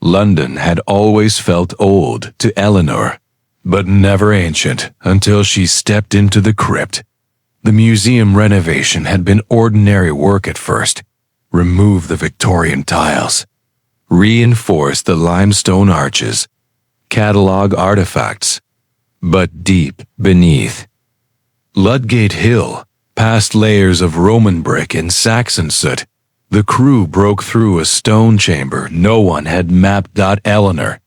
London had always felt old to Eleanor, but never ancient until she stepped into the crypt. The museum renovation had been ordinary work at first. Remove the Victorian tiles, reinforce the limestone arches, catalog artifacts. But deep beneath Ludgate Hill, past layers of Roman brick and Saxon soot, the crew broke through a stone chamber no one had mapped. Eleanor,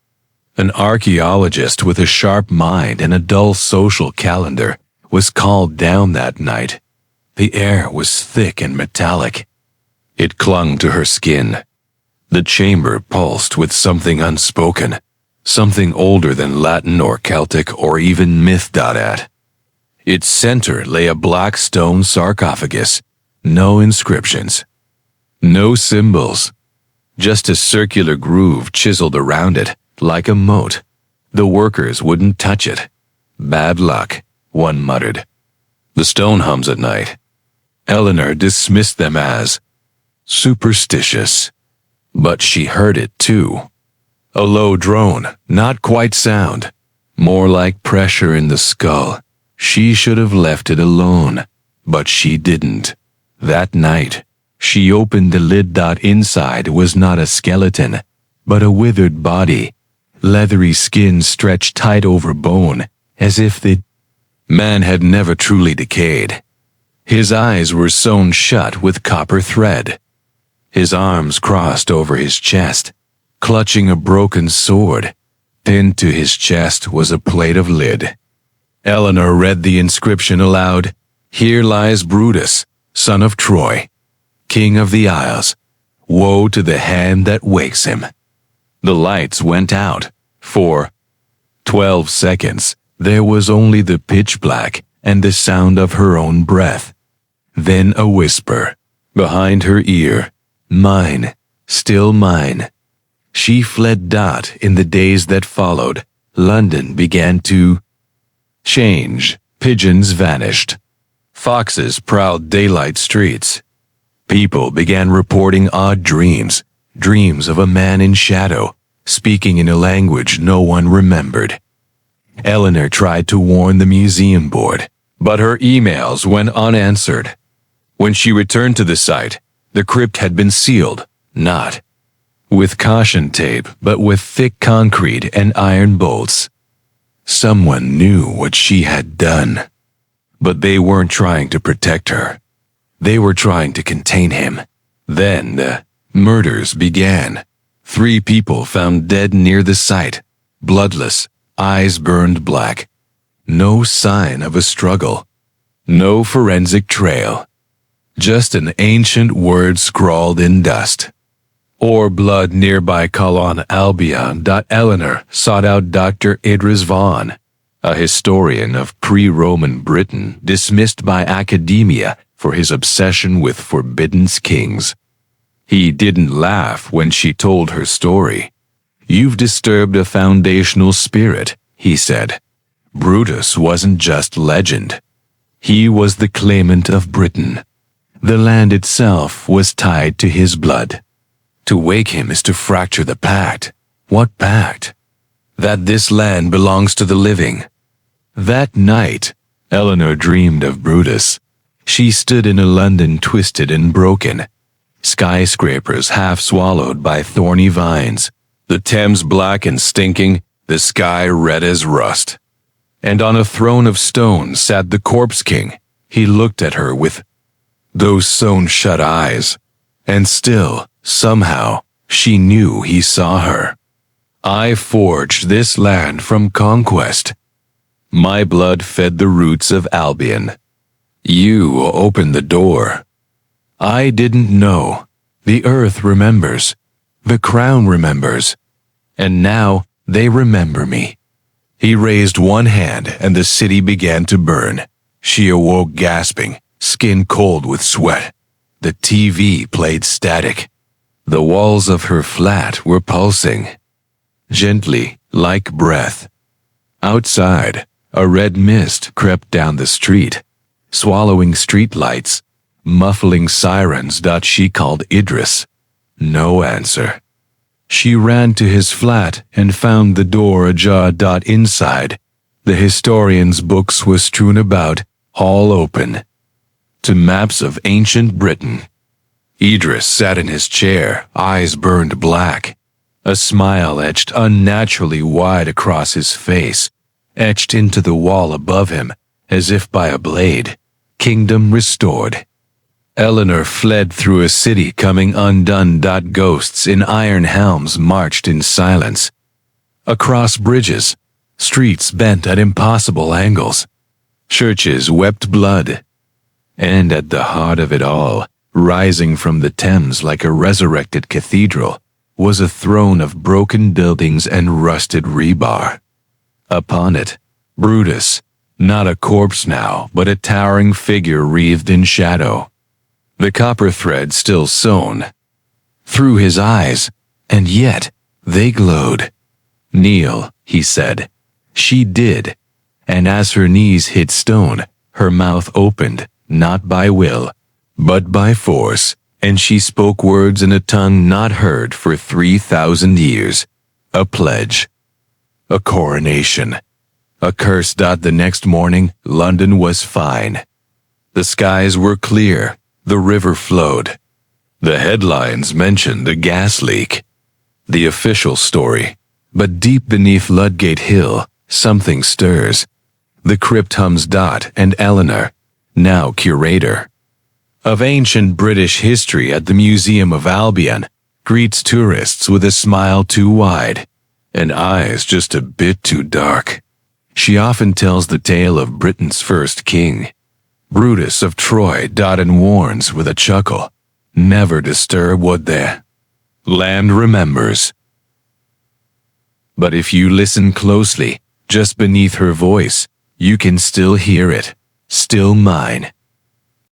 an archaeologist with a sharp mind and a dull social calendar, was called down that night. The air was thick and metallic. It clung to her skin. The chamber pulsed with something unspoken, something older than Latin or Celtic or even myth. At its center lay a black stone sarcophagus, no inscriptions, no symbols, just a circular groove chiseled around it like a moat. The workers wouldn't touch it. Bad luck, one muttered. The stone hums at night. Eleanor dismissed them as superstitious, but she heard it too. A low drone, not quite sound, more like pressure in the skull. She should have left it alone, but she didn't. That night, she opened the lid. Inside was not a skeleton, but a withered body, leathery skin stretched tight over bone, as if the man had never truly decayed. His eyes were sewn shut with copper thread. His arms crossed over his chest, clutching a broken sword. Pinned to his chest was a plate of lead. Eleanor read the inscription aloud. Here lies Brutus, son of Troy, king of the Isles. Woe to the hand that wakes him. The lights went out. For 12 seconds, there was only the pitch black and the sound of her own breath. Then a whisper, behind her ear, mine, still mine. She fled. In the days that followed, London began to change. Pigeons vanished. Foxes prowled daylight streets. People began reporting odd dreams, dreams of a man in shadow, speaking in a language no one remembered. Eleanor tried to warn the museum board, but her emails went unanswered. When she returned to the site, the crypt had been sealed, not with caution tape, but with thick concrete and iron bolts. Someone knew what she had done, but they weren't trying to protect her. They were trying to contain him. Then the murders began. 3 people found dead near the site, bloodless, eyes burned black. No sign of a struggle. No forensic trail. Just an ancient word scrawled in dust. Or blood nearby Colon Albion. Eleanor sought out Dr. Idris Vaughan, a historian of pre-Roman Britain dismissed by academia for his obsession with forbidden kings. He didn't laugh when she told her story. You've disturbed a foundational spirit, he said. Brutus wasn't just legend. He was the claimant of Britain. The land itself was tied to his blood. To wake him is to fracture the pact. What pact? That this land belongs to the living. That night, Eleanor dreamed of Brutus. She stood in a London twisted and broken. Skyscrapers half swallowed by thorny vines. The Thames black and stinking, the sky red as rust. And on a throne of stone sat the corpse king. He looked at her with those sewn shut eyes. And still, somehow, she knew he saw her. I forged this land from conquest. My blood fed the roots of Albion. You opened the door. I didn't know. The earth remembers. The crown remembers. And now they remember me. He raised one hand and the city began to burn. She awoke gasping, skin cold with sweat. The TV played static. The walls of her flat were pulsing, gently, like breath. Outside, a red mist crept down the street, swallowing street lights, muffling sirens. She called Idris. No answer. She ran to his flat and found the door ajar. Inside, the historian's books were strewn about, all open, to maps of ancient Britain. Idris sat in his chair, eyes burned black. A smile etched unnaturally wide across his face, etched into the wall above him, as if by a blade. Kingdom restored. Eleanor fled through a city coming undone. Ghosts in iron helms marched in silence. Across bridges, streets bent at impossible angles. Churches wept blood. And at the heart of it all, rising from the Thames like a resurrected cathedral, was a throne of broken buildings and rusted rebar. Upon it, Brutus, not a corpse now, but a towering figure wreathed in shadow. The copper thread still sewn through his eyes, and yet they glowed. "Kneel," he said. She did, and as her knees hit stone, her mouth opened, not by will, but by force, and she spoke words in a tongue not heard for 3,000 years. A pledge. A coronation. A curse. The next morning, London was fine. The skies were clear. The river flowed. The headlines mentioned a gas leak. The official story. But deep beneath Ludgate Hill, something stirs. The crypt hums. And Eleanor, now curator of ancient British history at the Museum of Albion, greets tourists with a smile too wide and eyes just a bit too dark. She often tells the tale of Britain's first king, Brutus of Troy. And warns with a chuckle, never disturb what the land remembers. But if you listen closely, just beneath her voice, you can still hear it. Still mine.